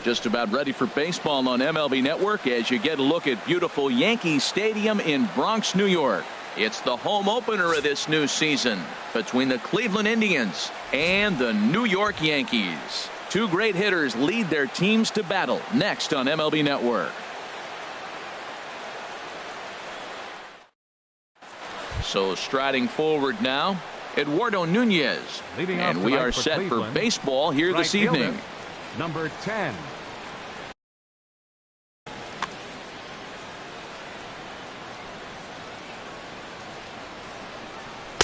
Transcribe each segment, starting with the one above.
Just about ready for baseball on MLB Network as you get a look at beautiful Yankee Stadium in Bronx, New York. It's the home opener of this new season between the Cleveland Indians and the New York Yankees. Two great hitters lead their teams to battle next on MLB Network. So striding forward now, Eduardo Nunez. And we are set for baseball here this evening. Number 10.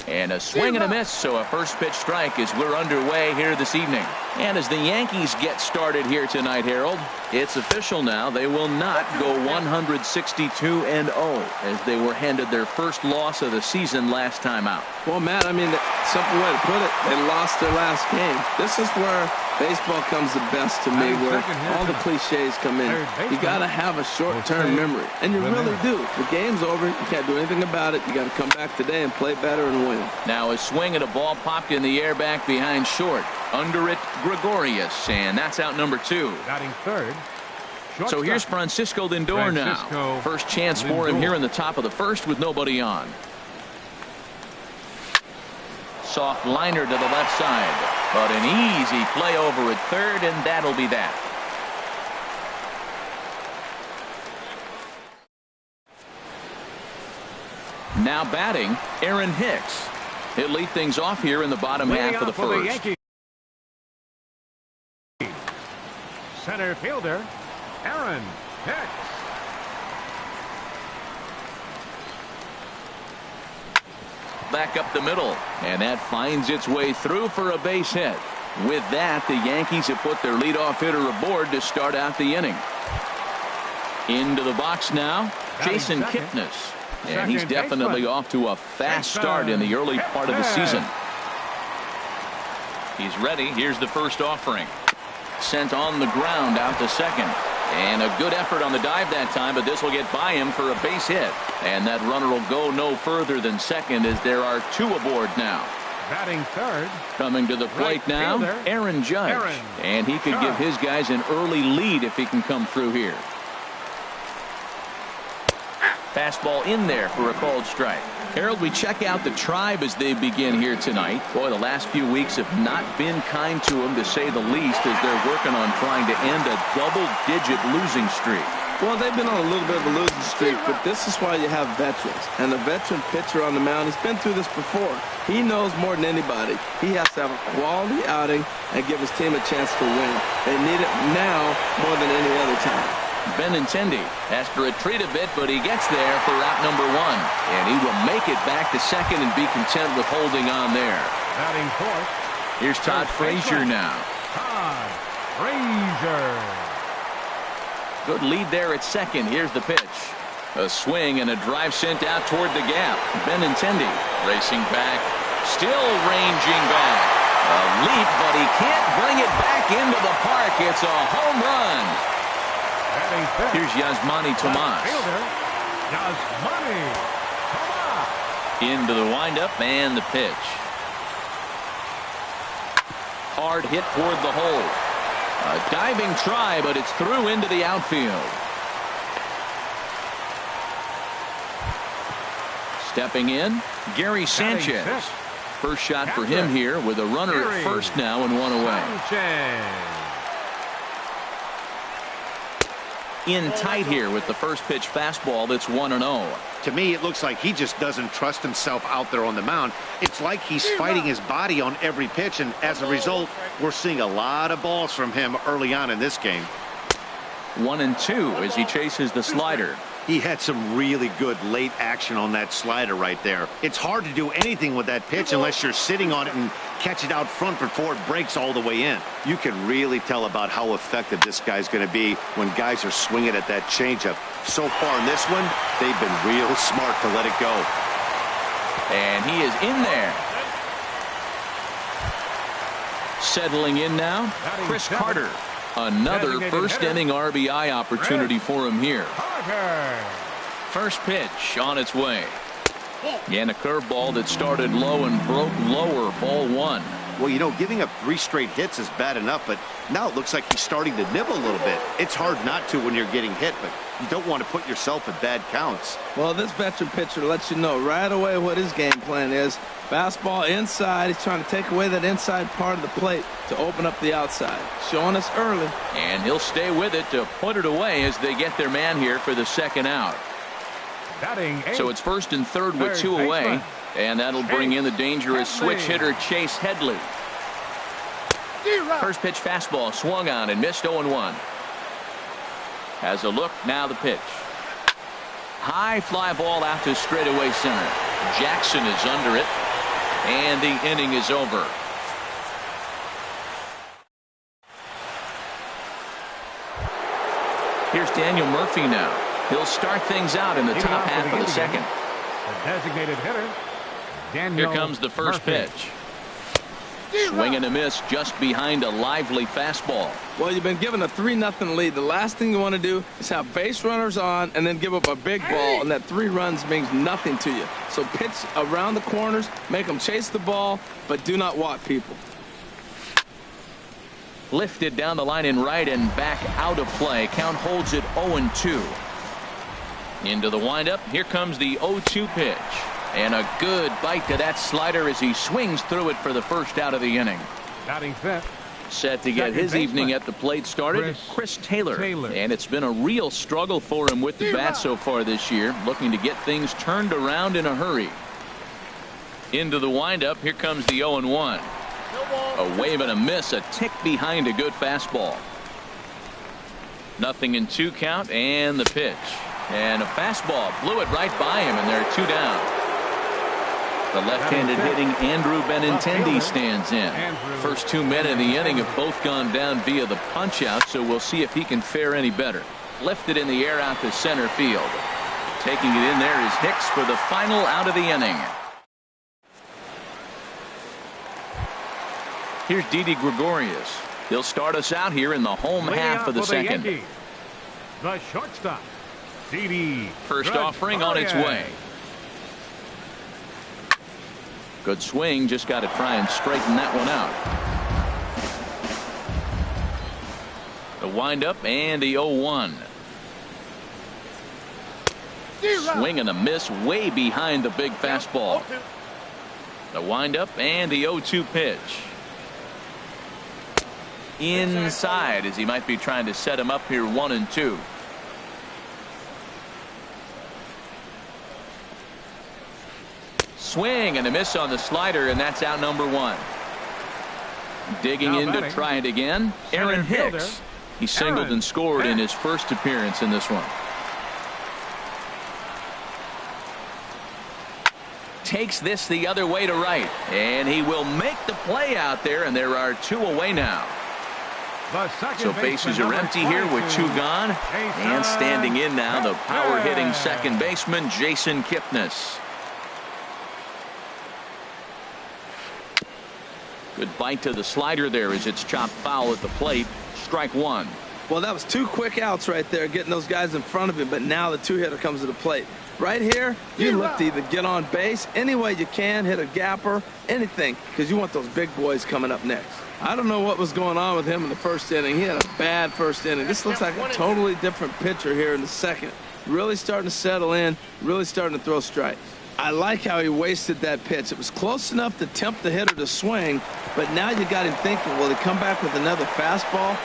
And a swing and a miss, so a first pitch strike as we're underway here this evening. And as the Yankees get started here tonight, Harold, it's official now. They will not go 162-0 as they were handed their first loss of the season last time out. Well, Matt, I mean, simple way to put it, they lost their last game. This is where baseball comes the best to me, where all the cliches come in. You got to have a short-term memory, and you really do. The game's over. You can't do anything about it. You got to come back today and play better and win. Now a swing and a ball popped in the air back behind short. Under it, Gregorius, and that's out number 2. Batting third. So here's Francisco Lindor now. First chance for him here in the top of the first with nobody on. Soft liner to the left side. But an easy play over at third, and that'll be that. Now batting, Aaron Hicks. He'll lead things off here in the bottom half of the first. Center fielder, Aaron Hicks. Back up the middle, and that finds its way through for a base hit. With that, the Yankees have put their leadoff hitter aboard to start out the inning. Into the box now, Jason Kipnis. And he's definitely off to a fast start in the early part of the season. He's ready. Here's the first offering. Sent on the ground out to second. And a good effort on the dive that time, but this will get by him for a base hit. And that runner will go no further than second as there are 2 aboard now. Batting third. Coming to the plate now, Aaron Judge. And he could give his guys an early lead if he can come through here. Fastball in there for a called strike. Harold, we check out the Tribe as they begin here tonight. Boy, the last few weeks have not been kind to them, to say the least, as they're working on trying to end a double-digit losing streak. Well, they've been on a little bit of a losing streak, but this is why you have veterans. And a veteran pitcher on the mound, he's been through this before. He knows more than anybody. He has to have a quality outing and give his team a chance to win. They need it now more than any other time. Benintendi has to retreat a bit, but he gets there for out number 1. And he will make it back to second and be content with holding on there. Batting fourth. Here's Todd Frazier now. Todd Frazier. Good lead there at second. Here's the pitch. A swing and a drive sent out toward the gap. Benintendi racing back. Still ranging back. A leap, but he can't bring it back into the park. It's a home run. Here's Yasmani Tomas. Into the windup and the pitch. Hard hit toward the hole. A diving try, but it's through into the outfield. Stepping in, Gary Sanchez. First shot for him here with a runner at first now and 1 away. In tight here with the first pitch fastball that's 1-0. To me, it looks like he just doesn't trust himself out there on the mound. It's like he's fighting his body on every pitch, and as a result, we're seeing a lot of balls from him early on in this game. 1-2 as he chases the slider. He had some really good late action on that slider right there. It's hard to do anything with that pitch unless you're sitting on it and catch it out front before it breaks all the way in. You can really tell about how effective this guy's going to be when guys are swinging at that changeup. So far in this one, they've been real smart to let it go. And he is in there. Settling in now, Chris Carter. Another first inning RBI opportunity for him here. First pitch on its way. And a curveball that started low and broke lower. Ball 1. Well, you know, giving up 3 straight hits is bad enough, but now it looks like he's starting to nibble a little bit. It's hard not to when you're getting hit, but you don't want to put yourself in bad counts. Well, this veteran pitcher lets you know right away what his game plan is. Fastball inside. He's trying to take away that inside part of the plate to open up the outside. Showing us early. And he'll stay with it to put it away as they get their man here for the second out. So it's 1st and 3rd with 2 away. And that'll bring in the dangerous switch hitter Chase Headley. First pitch fastball swung on and missed 0-1. Has a look, now the pitch. High fly ball out to straightaway center. Jackson is under it. And the inning is over. Here's Daniel Murphy now. He'll start things out in the top half of the second. The designated hitter, Daniel Here comes the first Murphy. pitch. Swing and a miss just behind a lively fastball. Well, you've been given a 3-0 lead. The last thing you want to do is have base runners on and then give up a big ball, and that 3 runs means nothing to you. So pitch around the corners, make them chase the ball, but do not walk people. Lifted down the line in right and back out of play. Count holds it 0-2. Into the windup. Here comes the 0-2 pitch. And a good bite to that slider as he swings through it for the first out of the inning. Batting fifth. Set to get his evening at the plate started, Chris Taylor. And it's been a real struggle for him with the bat so far this year, looking to get things turned around in a hurry. Into the windup. Here comes the 0-1. A wave and a miss, a tick behind a good fastball. 0-2 count, and the pitch. And a fastball blew it right by him, and there are 2 down. The left-handed hitting Andrew Benintendi stands in. First 2 men in the inning have both gone down via the punch-out, so we'll see if he can fare any better. Lifted in the air out to center field. Taking it in there is Hicks for the final out of the inning. Here's Didi Gregorius. He'll start us out here in the home half of the second. The shortstop, Didi. First offering on its way. Good swing, just got to try and straighten that one out. The windup and the 0-1. Swing and a miss way behind the big fastball. The windup and the 0-2 pitch. Inside as he might be trying to set him up here 1-2. Swing and a miss on the slider, and that's out number 1. Digging in to try it again, Aaron Hicks. He singled and scored in his first appearance in this one. Takes this the other way to right, and he will make the play out there, and there are 2 away now. So bases are empty here with 2 gone, and standing in now the power hitting second baseman Jason Kipnis. Good bite to the slider there as it's chopped foul at the plate. Strike 1. Well, that was 2 quick outs right there, getting those guys in front of him, but now the 2-hitter comes to the plate. Right here, you look to either get on base any way you can, hit a gapper, anything, because you want those big boys coming up next. I don't know what was going on with him in the first inning. He had a bad first inning. This looks like a totally different pitcher here in the second. Really starting to settle in, really starting to throw strikes. I like how he wasted that pitch. It was close enough to tempt the hitter to swing, but now you got him thinking, will he come back with another fastball?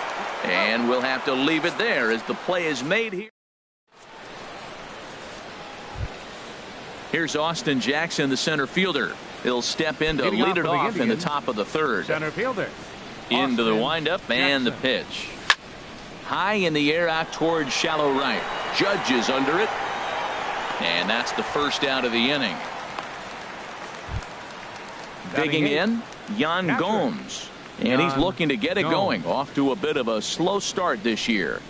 And we'll have to leave it there as the play is made here. Here's Austin Jackson, the center fielder. He'll step in to lead it off in the top of the third. Center fielder. Into the windup and the pitch. High in the air out towards shallow right. Judge is under it. And that's the first out of the inning. Digging in, Yan Gomes. And he's looking to get it going. Off to a bit of a slow start this year.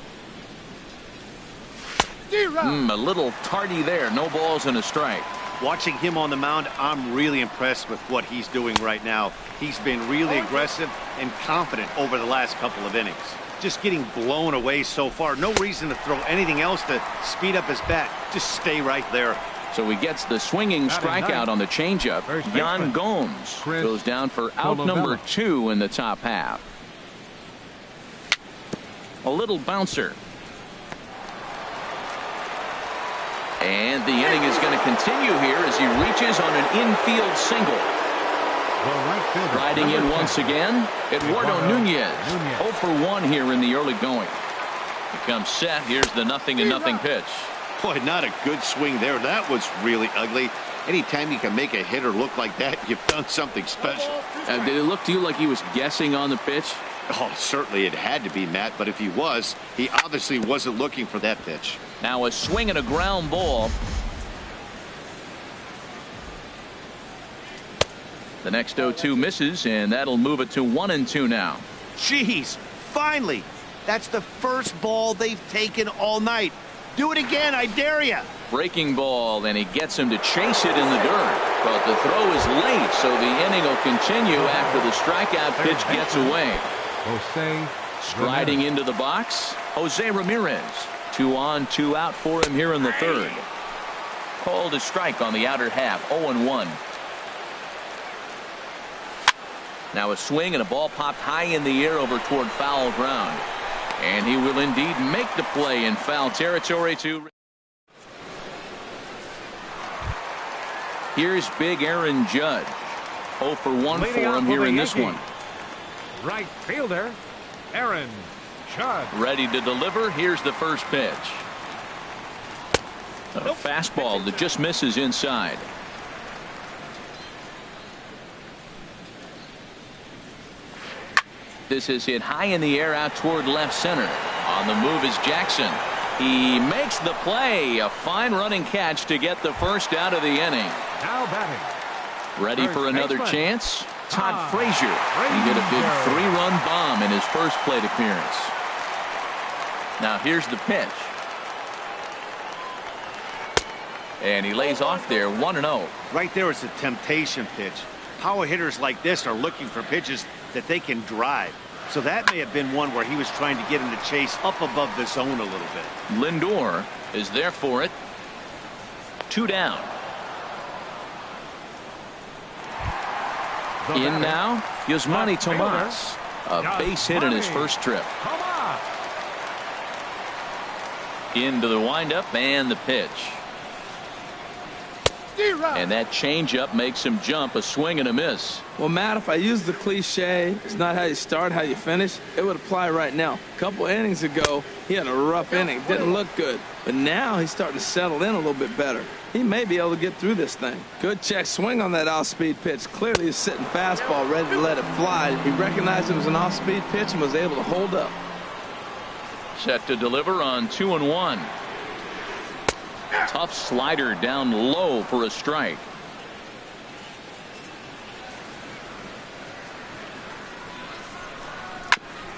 A little tardy there. No balls and a strike. Watching him on the mound, I'm really impressed with what he's doing right now. He's been really aggressive and confident over the last couple of innings. Just getting blown away so far. No reason to throw anything else to speed up his bat. Just stay right there. So he gets the swinging strikeout on the changeup. Jan Gomes goes down for out number 2 in the top half. A little bouncer. And the inning is going to continue here as he reaches on an infield single. Riding in once again, Eduardo Nunez. 0 for 1 here in the early going. He comes set. Here's the 0-0 pitch. Boy, not a good swing there. That was really ugly. Anytime you can make a hitter look like that, you've done something special. Did it look to you like he was guessing on the pitch? Oh, certainly it had to be, Matt, but if he was, he obviously wasn't looking for that pitch. Now a swing and a ground ball. The next 0-2 misses, and that'll move it to 1-2 now. Jeez, finally. That's the first ball they've taken all night. Do it again, I dare you. Breaking ball, and he gets him to chase it in the dirt. But the throw is late, so the inning will continue after the strikeout pitch gets away. Striding into the box, Jose Ramirez. 2 on, 2 out for him here in the third. Called a strike on the outer half, 0-1. Now a swing and a ball popped high in the air over toward foul ground. And he will indeed make the play in foul territory to. Here's big Aaron Judge. 0 for 1 for him here in this one. Right fielder, Aaron Judge. Ready to deliver. Here's the first pitch. A fastball that just misses inside. This is hit high in the air out toward left center. On the move is Jackson. He makes the play. A fine running catch to get the first out of the inning. Now batting. Ready for another chance? Todd Frazier. He hit a big 3-run bomb in his first plate appearance. Now here's the pitch. And he lays off there 1-0. Right there is a temptation pitch. Power hitters like this are looking for pitches that they can drive. So that may have been one where he was trying to get him to chase up above the zone a little bit. Lindor is there for it. 2 down. In now, Yasmani Tomas. A base hit in his first trip. Into the windup and the pitch. And that changeup makes him jump. A swing and a miss. Well, Matt, if I use the cliche, it's not how you start, how you finish, it would apply right now. A couple innings ago, he had a rough inning. Didn't look good. But now he's starting to settle in a little bit better. He may be able to get through this thing. Good check swing on that off-speed pitch. Clearly he's sitting fastball, ready to let it fly. He recognized it was an off-speed pitch and was able to hold up. Set to deliver on 2-1. Tough slider down low for a strike.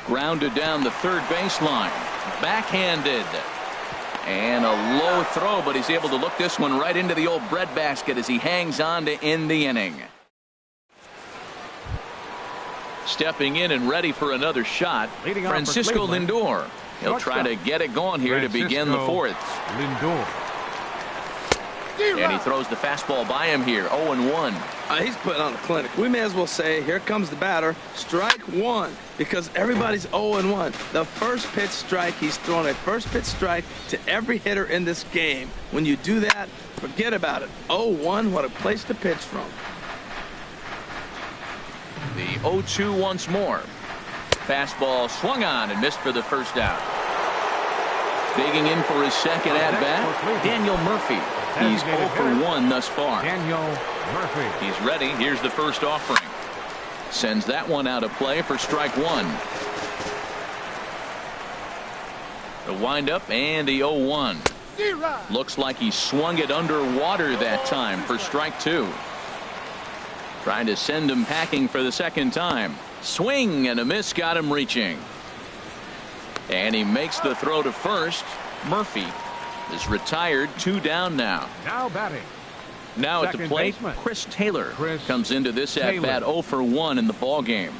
Grounded down the third baseline. Backhanded. And a low throw, but he's able to look this one right into the old breadbasket as he hangs on to end the inning. Stepping in and ready for another shot, Francisco Lindor. He'll try to get it going here to begin the fourth. Lindor. And he throws the fastball by him here. 0-1. He's putting on a clinic. We may as well say, here comes the batter. Strike one, because everybody's 0-1. The first pitch strike, he's thrown a first pitch strike to every hitter in this game. When you do that, forget about it. 0-1, what a place to pitch from. The 0-2 once more. Fastball swung on and missed for the first out. Digging in for his second at-bat, Daniel Murphy. He's 0 for 1 thus far. Daniel Murphy. He's ready. Here's the first offering. Sends that one out of play for strike one. The windup and the 0-1. Looks like he swung it underwater that time for strike two. Trying to send him packing for the second time. Swing and a miss got him reaching. And he makes the throw to first. Murphy is retired. 2 down now. Now batting. Now at the plate, Chris Taylor comes into this at bat 0 for 1 in the ball game.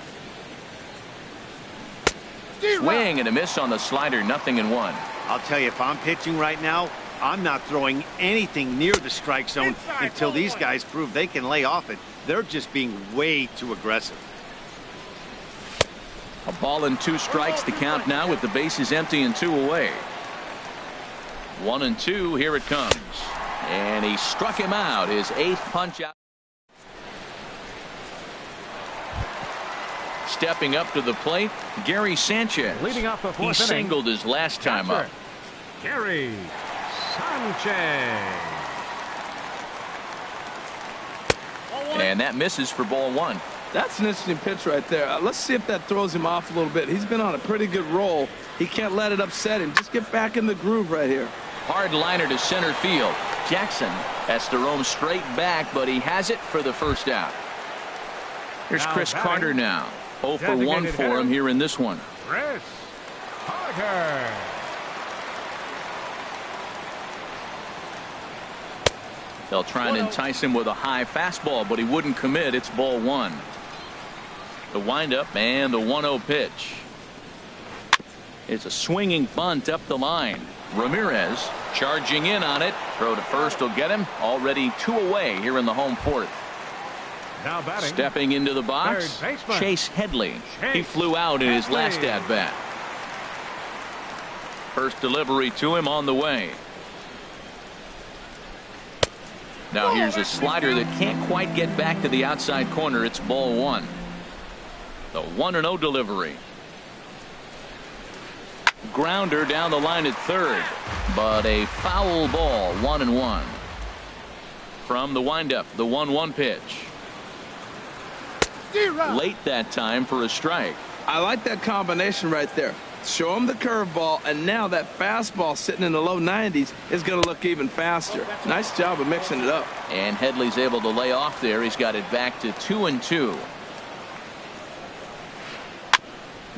Swing and a miss on the slider. 0-1. I'll tell you, if I'm pitching right now, I'm not throwing anything near the strike zone until these guys prove they can lay off it. They're just being way too aggressive. A ball and 2 strikes to count now with the bases empty and 2 away. 1-2. Here it comes. And he struck him out. His 8th punch out. Stepping up to the plate, Gary Sanchez. Leading off the 4th inning. He singled his last time up. Gary Sanchez. And that misses for ball 1. That's an interesting pitch right there. Let's see if that throws him off a little bit. He's been on a pretty good roll. He can't let it upset him. Just get back in the groove right here. Hard liner to center field. Jackson has to roam straight back, but he has it for the first out. Here's Now Chris batting. Carter now. 0 for 1 for him here in this one. Chris Carter. They'll try and entice him with a high fastball, but he wouldn't commit. It's ball 1. The windup and the 1-0 pitch. It's a swinging bunt up the line. Ramirez charging in on it. Throw to first will get him. Already 2 away here in the home 4th. Now batting. Stepping into the box, Third baseman. Chase Headley. He Chase flew out in his last Headley. at bat. First delivery to him on the way. Now here's a slider that can't quite get back to the outside corner. It's ball 1. The 1-0 delivery. Grounder down the line at third, but a foul ball. 1-1. From the windup, the 1-1 pitch. Late that time for a strike. I like that combination right there. Show him the curveball, and now that fastball sitting in the low 90s is going to look even faster. Nice job of mixing it up. And Headley's able to lay off there. He's got it back to 2-2.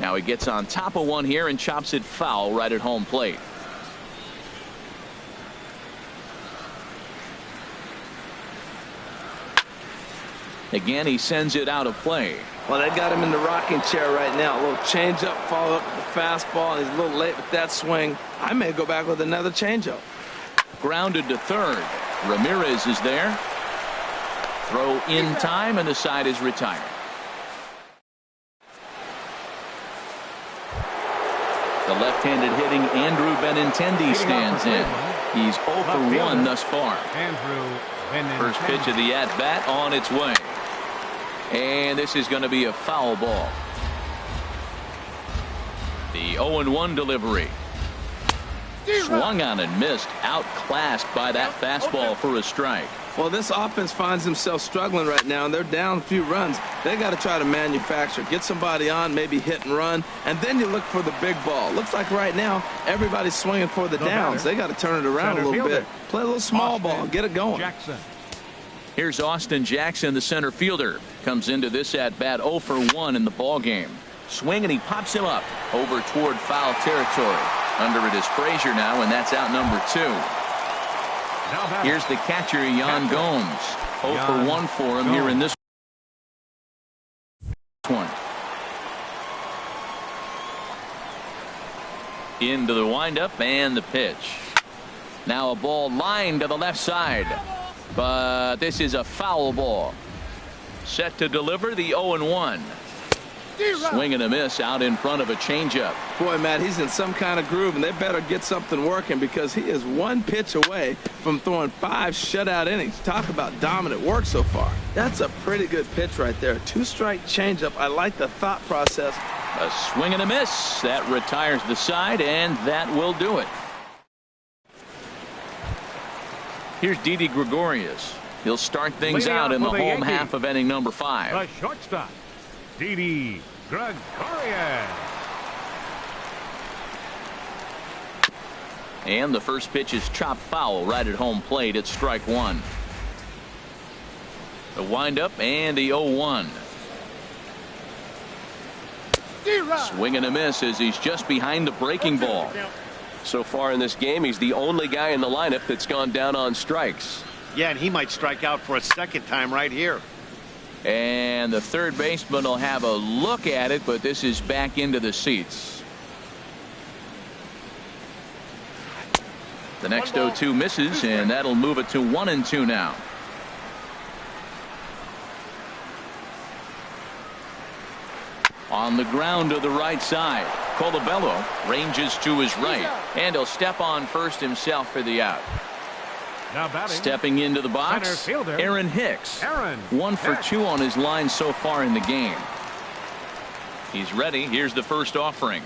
Now he gets on top of one here and chops it foul right at home plate. Again, he sends it out of play. Well, they got him in the rocking chair right now. A little changeup, follow up with the fastball, and he's a little late with that swing. I may go back with another changeup. Grounded to third. Ramirez is there. Throw in time, and the side is retired. The left-handed hitting Andrew Benintendi stands in. He's 0 for 1 thus far. Andrew Benintendi. First pitch of the at-bat on its way. And this is going to be a foul ball. The 0-1 delivery. Swung on and missed. Outclassed by that fastball for a strike. Well, this offense finds themselves struggling right now, and they're down a few runs. They got to try to manufacture, get somebody on, maybe hit and run, and then you look for the big ball. Looks like right now everybody's swinging for the downs. They got to turn it around a little bit. Play a little small ball, get it going. Jackson. Here's Austin Jackson, the center fielder. Comes into this at-bat 0 for 1 in the ball game. Swing, and he pops him up over toward foul territory. Under it is Frazier now, and that's out number 2. Here's the catcher, Yan Gomes. 0 for 1 for him here in this one. Into the windup and the pitch. Now a ball lined to the left side. But this is a foul ball. Set to deliver the 0-1. Swing and a miss out in front of a changeup. Boy, Matt, he's in some kind of groove, and they better get something working because he is 1 pitch away from throwing 5 shutout innings. Talk about dominant work so far. That's a pretty good pitch right there. 2-strike changeup. I like the thought process. A swing and a miss. That retires the side, and that will do it. Here's Didi Gregorius. He'll start things out in the home half of inning number 5. The shortstop, Didi Gregorius. And the first pitch is chopped foul right at home plate. It's strike 1. The windup and the 0-1. Swing and a miss as he's just behind the breaking ball. So far in this game, he's the only guy in the lineup that's gone down on strikes. Yeah, and he might strike out for a second time right here. And the third baseman will have a look at it, but this is back into the seats. The next 0-2 misses, and that'll move it to 1-2 now. On the ground to the right side, Colabello ranges to his right, and he'll step on first himself for the out. Now batting. Stepping into the box, Center fielder, Aaron Hicks. Aaron 1 for Hicks. 2 on his line so far in the game. He's ready. Here's the first offering.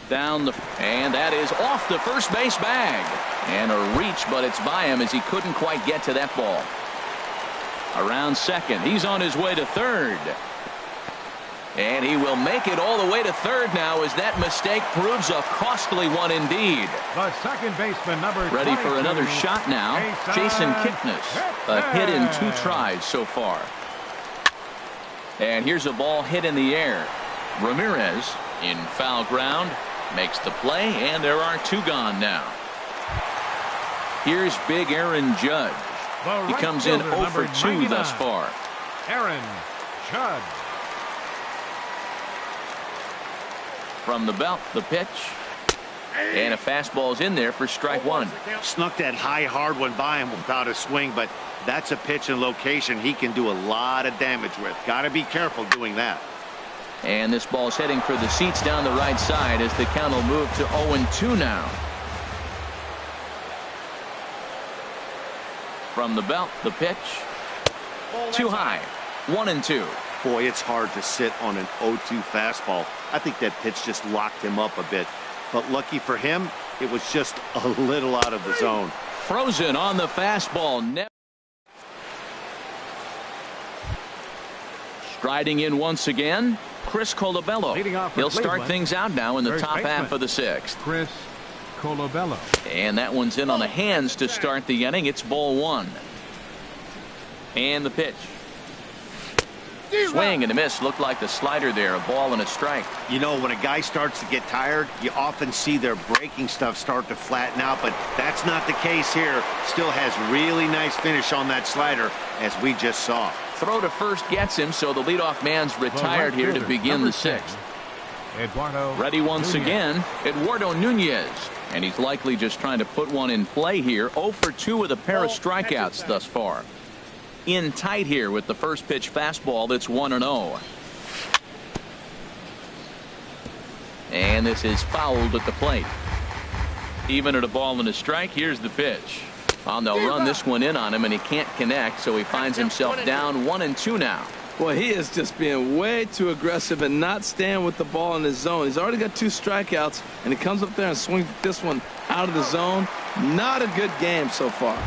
Down the, and that is off the first base bag. And a reach, but it's by him as he couldn't quite get to that ball. Around second. He's on his way to third. And he will make it all the way to third now as that mistake proves a costly one indeed. The second baseman, number Ready for 22, another shot now. Jason Kipnis. A hit in 2 tries so far. And here's a ball hit in the air. Ramirez in foul ground makes the play, and there are 2 gone now. Here's big Aaron Judge. He comes in 0 for 2 thus far. Aaron Judge. From the belt, the pitch. And a fastball's in there for strike 1. Snuck that high hard one by him without a swing, but that's a pitch and location he can do a lot of damage with. Got to be careful doing that. And this ball's heading for the seats down the right side as the count will move to 0-2 now. From the belt, the pitch. Too high. 1-2. Boy, it's hard to sit on an 0-2 fastball. I think that pitch just locked him up a bit. But lucky for him, it was just a little out of the zone. Frozen on the fastball. Striding in once again, Chris Colabello. He'll start things out now in the top half of the 6th. Chris Colabello. And that one's in on the hands to start the inning. It's ball 1. And the pitch. Swing and a miss. Looked like the slider there. A ball and a strike. You know, when a guy starts to get tired, you often see their breaking stuff start to flatten out, but that's not the case here. Still has really nice finish on that slider, as we just saw. Throw to first gets him, so the leadoff man's retired here to begin the 6th. Eduardo Ready once Nunez. again, Eduardo Nunez. And he's likely just trying to put one in play here. 0 for 2 with a pair of strikeouts thus far. In tight here with the first pitch fastball that's 1-0. And this is fouled at the plate. Even at a ball and a strike, here's the pitch. They'll run this one in on him, and he can't connect, so he finds himself down 1-2 now. Well, he is just being way too aggressive and not staying with the ball in his zone. He's already got 2 strikeouts, and he comes up there and swings this one out of the zone. Not a good game so far.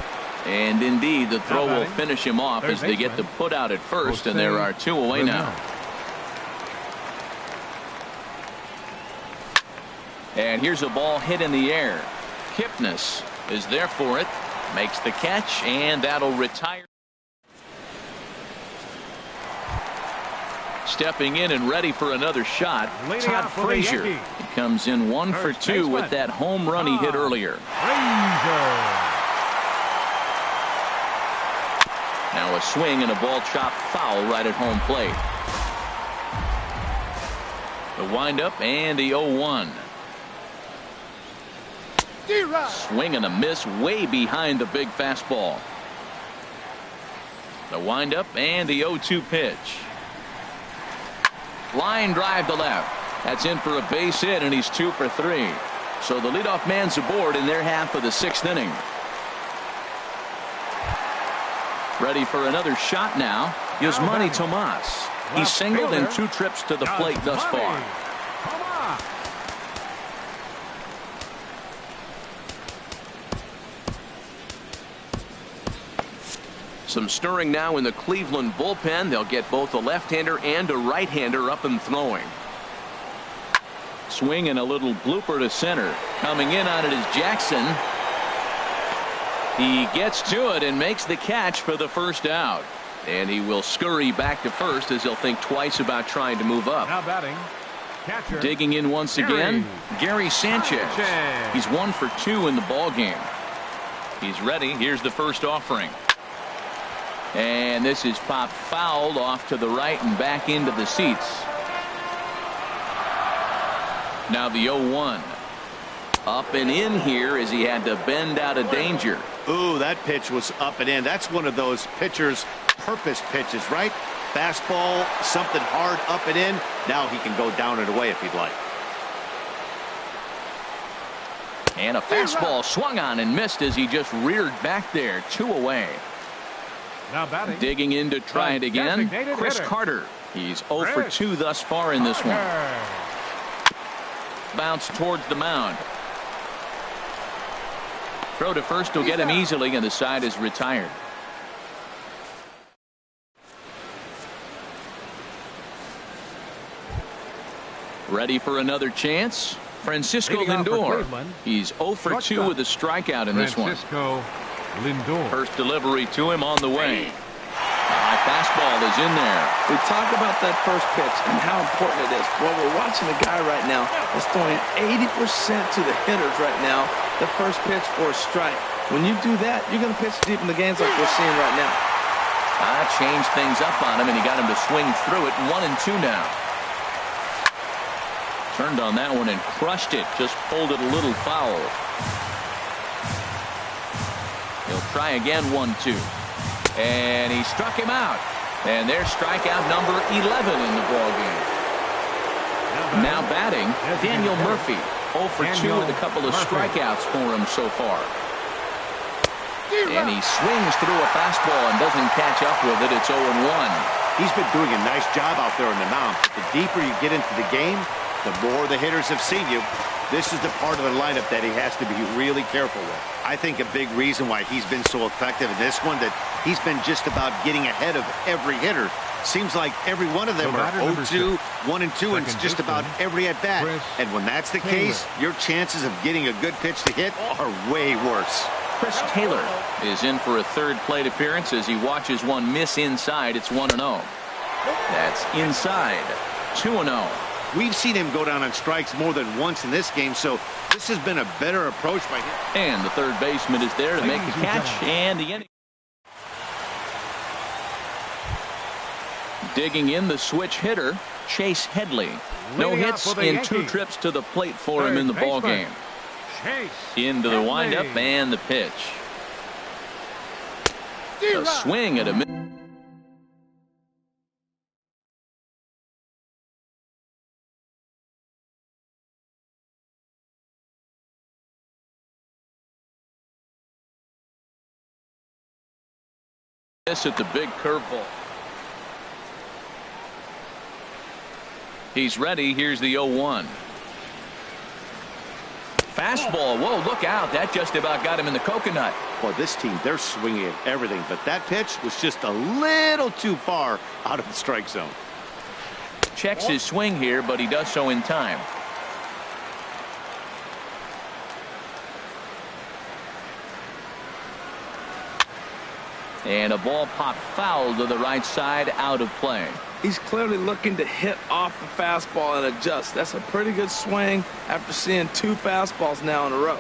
And indeed, the throw will finish him off as they get the put out at first, and there are 2 away now. And here's a ball hit in the air. Kipnis is there for it, makes the catch, and that'll retire. Stepping in and ready for another shot, Todd Frazier. He comes in 1 for 2 with that home run he hit earlier. Now a swing and a ball chopped foul right at home plate. The windup and the 0-1. Swing and a miss way behind the big fastball. The windup and the 0-2 pitch. Line drive to left. That's in for a base hit, and he's 2 for 3. So the leadoff man's aboard in their half of the 6th inning. Ready for another shot now. Yasmani Tomas. He's singled in 2 trips to the plate thus far. Some stirring now in the Cleveland bullpen. They'll get both a left-hander and a right-hander up and throwing. Swing and a little blooper to center. Coming in on it is Jackson. He gets to it and makes the catch for the first out. And he will scurry back to first as he'll think twice about trying to move up. Now batting. Catcher. Digging in once again, Gary Sanchez. He's 1 for 2 in the ball game. He's ready. Here's the first offering. And this is popped fouled off to the right and back into the seats. Now the 0-1. Up and in here as he had to bend out of danger. Ooh, that pitch was up and in. That's one of those pitcher's purpose pitches, right? Fastball, something hard, up and in. Now he can go down and away if he'd like. And a fastball swung on and missed as he just reared back there. 2 away. Now batting. Digging in to try it again. Chris hitter. Carter. He's 0 for 2 thus far in this one. Bounce towards the mound. Throw to first will get him easily, and the side is retired. Ready for another chance. Francisco Lindor. He's 0 for 2 with a strikeout in this one. Francisco Lindor. First delivery to him on the way. High fastball is in there. We talk about that first pitch and how important it is. Well, we're watching a guy right now that's throwing 80% to the hitters right now. The first pitch for a strike. When you do that, you're going to pitch deep in the games like we're seeing right now. Changed things up on him, and he got him to swing through it. 1-2 now. Turned on that one and crushed it. Just pulled it a little foul. He'll try again. 1-2. And he struck him out. And there's strikeout number 11 in the ballgame. Now batting, Daniel Murphy. 0 for 2 with a couple of strikeouts for him so far. And he swings through a fastball and doesn't catch up with it. It's 0-1. He's been doing a nice job out there on the mound. The deeper you get into the game, the more the hitters have seen you. This is the part of the lineup that he has to be really careful with. I think a big reason why he's been so effective in this one, that he's been just about getting ahead of every hitter. Seems like every one of them are 0-2, 1-2, and it's just about every at-bat. And when that's the case, your chances of getting a good pitch to hit are way worse. Chris Taylor is in for a third plate appearance as he watches one miss inside. It's 1-0. That's inside. 2-0. We've seen him go down on strikes more than once in this game, so this has been a better approach by him. And the third baseman is there to make the catch, and the inning. Digging in the switch hitter, Chase Headley. No hits in 2 trips to the plate for him in the ballgame. Into the windup and the pitch. A swing at a mid. This at the big curveball. He's ready. Here's the 0-1. Fastball. Whoa, look out. That just about got him in the coconut. Well, this team, they're swinging at everything, but that pitch was just a little too far out of the strike zone. Checks his swing here, but he does so in time. And a ball popped foul to the right side, out of play. He's clearly looking to hit off the fastball and adjust. That's a pretty good swing after seeing 2 fastballs now in a row.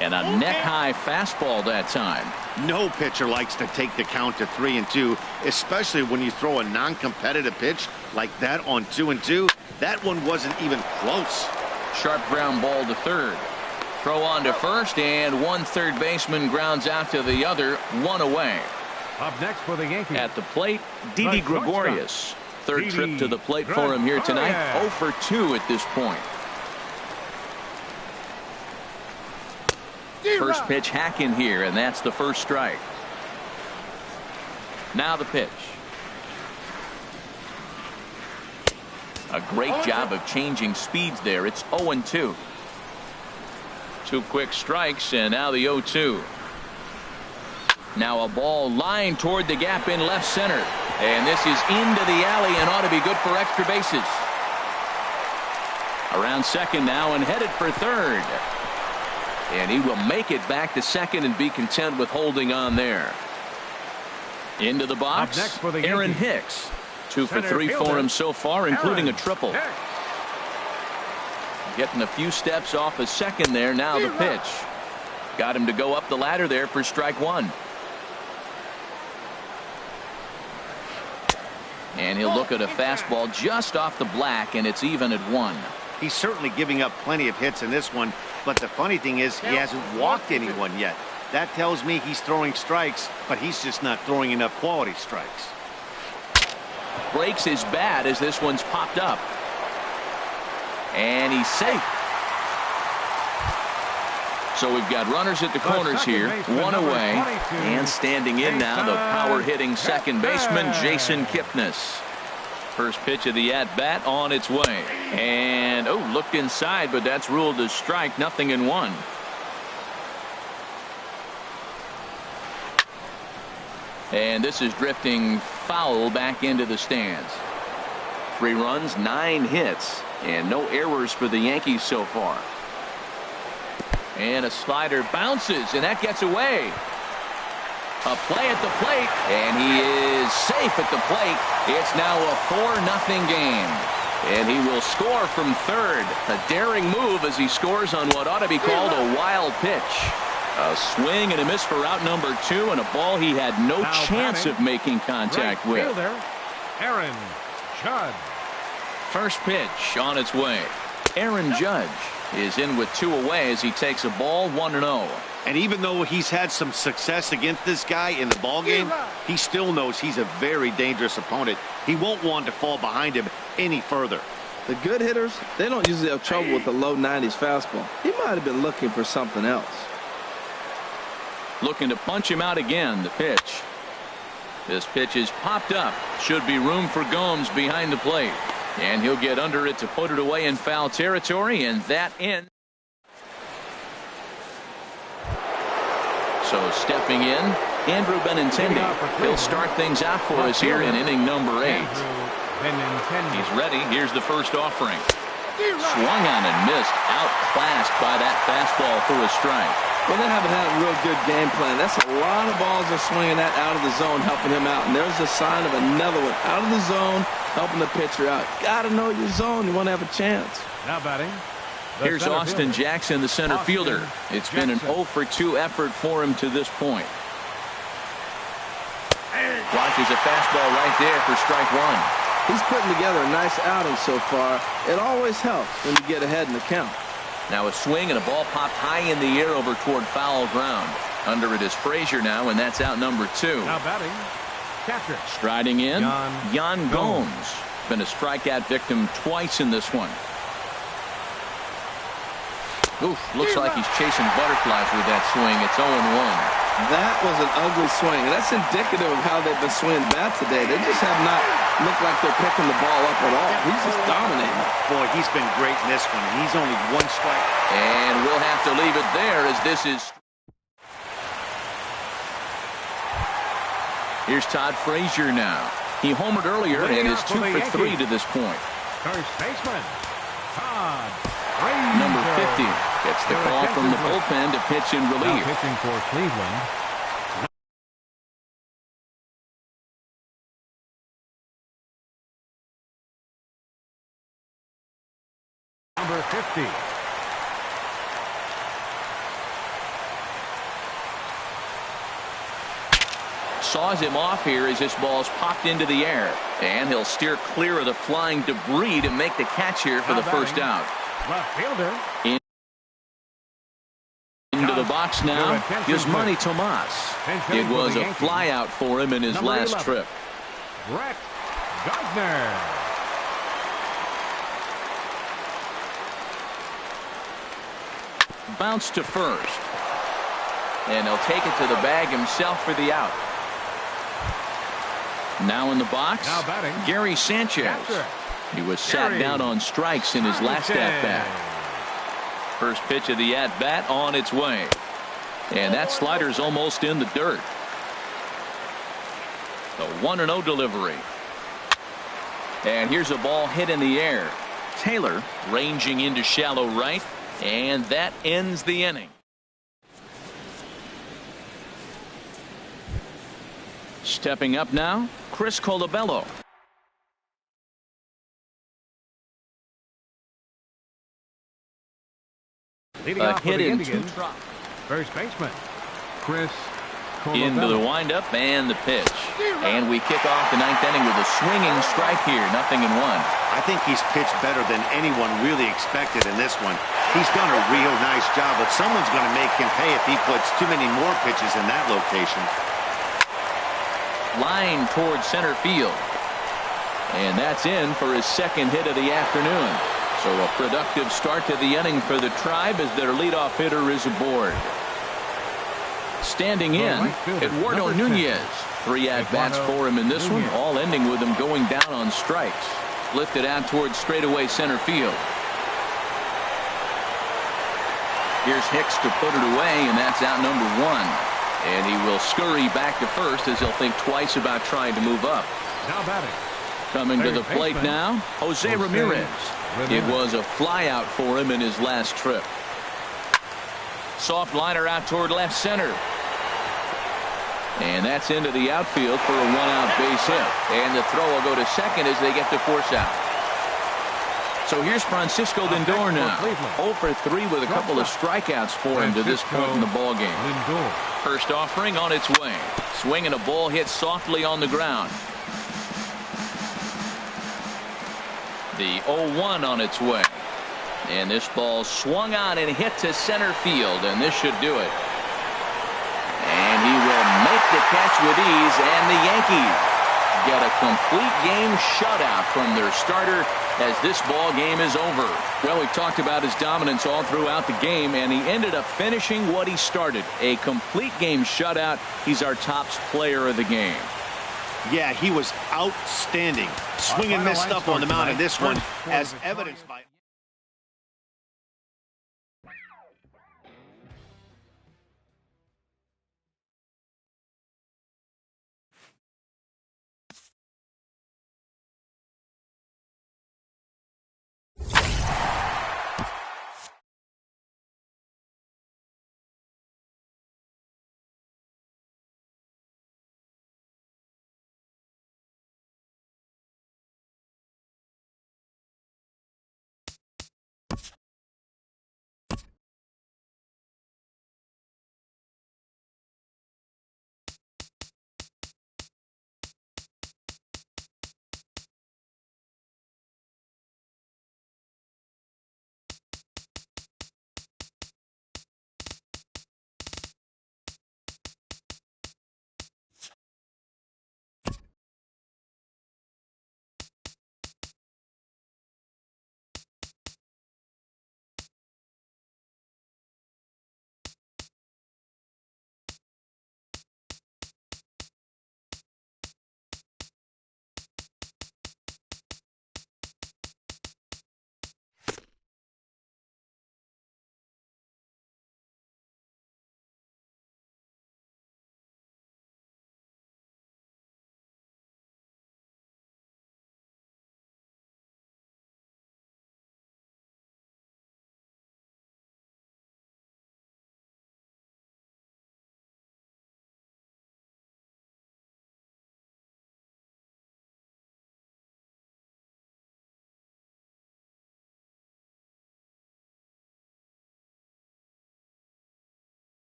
And a neck-high fastball that time. No pitcher likes to take the count to 3-2, especially when you throw a non-competitive pitch like that on 2-2. That one wasn't even close. Sharp ground ball to third. Throw on to first, and one third baseman grounds out to the other. 1 away. Up next for the Yankees. At the plate, Didi Gregorius. Third trip to the plate for him here tonight. 0 for 2 at this point. First pitch hack in here, and that's the first strike. Now the pitch. A great job of changing speeds there. It's 0-2. 2 quick strikes, and now the 0-2. Now a ball lined toward the gap in left center. And this is into the alley and ought to be good for extra bases. Around second now and headed for third. And he will make it back to second and be content with holding on there. Into the box, next for the Aaron Yankees. Hicks. 2 for 3 for him so far, including a triple. Getting a few steps off a second there. Now the pitch. Got him to go up the ladder there for strike 1. And he'll look at a fastball just off the black, and it's even at 1. He's certainly giving up plenty of hits in this one, but the funny thing is he hasn't walked anyone yet. That tells me he's throwing strikes, but he's just not throwing enough quality strikes. Breaks his bat as this one's popped up. And he's safe. So we've got runners at the corners here, one away, and standing in now the power-hitting second baseman, Jason Kipnis. First pitch of the at-bat on its way. And, looked inside, but that's ruled as strike, 0-1. And this is drifting foul back into the stands. 3 runs, 9 hits, and no errors for the Yankees so far. And a slider bounces, and that gets away. A play at the plate, and he is safe at the plate. It's now a 4-0 game. And he will score from third. A daring move as he scores on what ought to be called a wild pitch. A swing and a miss for out number 2, and a ball he had no chance of making contact with. Aaron Judge. First pitch on its way. Aaron Judge is in with 2 away as he takes a ball, 1-0. And even though he's had some success against this guy in the ballgame, he still knows he's a very dangerous opponent. He won't want to fall behind him any further. The good hitters, they don't usually have trouble with the low 90s fastball. He might have been looking for something else. Looking to punch him out again, the pitch. This pitch is popped up. Should be room for Gomes behind the plate. And he'll get under it to put it away in foul territory, and that ends. So stepping in, Andrew Benintendi. He'll start things out for us here in inning number 8. He's ready. Here's the first offering. Swung on and missed. Outclassed by that fastball for a strike. Well, they haven't had a real good game plan. That's a lot of balls they're swinging at out of the zone, helping him out. And there's a sign of another one out of the zone, helping the pitcher out. Got to know your zone. You want to have a chance. Now batting. Here's Austin Jackson, the center fielder. It's been an 0 for 2 effort for him to this point. Watches a fastball right there for strike 1. He's putting together a nice outing so far. It always helps when you get ahead in the count. Now a swing and a ball popped high in the air over toward foul ground. Under it is Frazier now, and that's out number 2. Now batting. Catcher. Striding in, Yan Gomes. Been a strikeout victim twice in this one. Oof, looks like he's chasing butterflies with that swing. It's 0-1. That was an ugly swing. That's indicative of how they've been swinging bat today. They just have not looked like they're picking the ball up at all. He's just dominating. Boy, he's been great in this one. He's only 1 strike. And we'll have to leave it there as this is. Here's Todd Frazier now. He homered earlier and is 2 for 3 to this point. First baseman, Todd Frazier. Number 50 gets the call from the bullpen to pitch in relief. Now pitching for Cleveland. Number 50. Saws him off here as this ball's popped into the air. And he'll steer clear of the flying debris to make the catch here for the first out. Left fielder. Into the box now, Yasmani Tomas. It was a flyout for him in his last trip. Brett Gardner. Bounce to first. And he'll take it to the bag himself for the out. Now in the box, Gary Sanchez. He was sat down on strikes in his last at-bat. First pitch of the at-bat on its way. And that slider's almost in the dirt. The 1-0 delivery. And here's a ball hit in the air. Taylor ranging into shallow right. And that ends the inning. Stepping up now, Chris Colabello. Leading off hit for the in Indians, 2 drops. First baseman, Chris Into the windup and the pitch. And we kick off the ninth inning with a swinging strike here. 0-1. I think he's pitched better than anyone really expected in this one. He's done a real nice job, but someone's going to make him pay if he puts too many more pitches in that location. Line towards center field. And that's in for his second hit of the afternoon. So a productive start to the inning for the Tribe as their leadoff hitter is aboard. Standing in, Eduardo Nunez. 3 at-bats for him in this one, all ending with him going down on strikes. Lifted out towards straightaway center field. Here's Hicks to put it away, and that's out number 1. And he will scurry back to first as he'll think twice about trying to move up. Now batting. Coming to the plate now, Jose Ramirez. It was a flyout for him in his last trip. Soft liner out toward left center. And that's into the outfield for a 1-out base hit. And the throw will go to second as they get to force out. So here's Francisco Lindor now. 0 for 3 with a couple of strikeouts for him to this point in the ballgame. First offering on its way. Swinging a ball hit softly on the ground. The 0-1 on its way. And this ball swung on and hit to center field, and this should do it. And he will make the catch with ease, and the Yankees get a complete game shutout from their starter as this ball game is over. Well, we've talked about his dominance all throughout the game, and he ended up finishing what he started. A complete game shutout. He's our top player of the game. Yeah, he was outstanding. Swing and miss stuff on the mound in this one, as evidenced by...